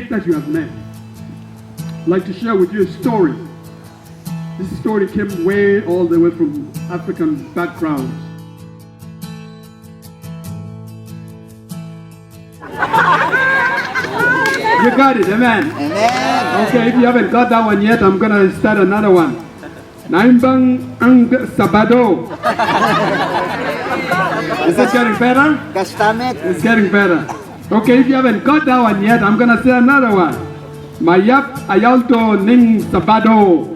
that you have met. I'd like to share with you a story. This story came all the way from African backgrounds. You got it, amen? Amen. Okay, if you haven't got that one yet, I'm going to start another one. Naimbang ang Sabado. Is it getting better? Kastamit. It's getting better. Okay, if you haven't got that one yet, I'm going to say another one. Mayap ayalto ning Sabado.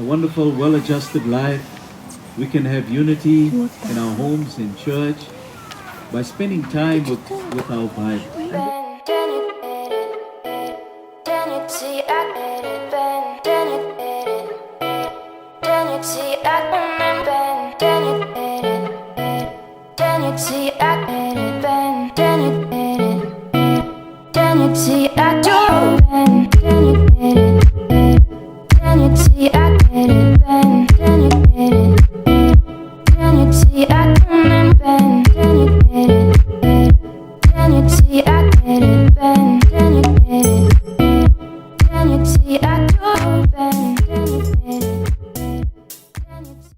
Wonderful, well-adjusted life. We can have unity in our homes, in church, by spending time with our Bible. I get it,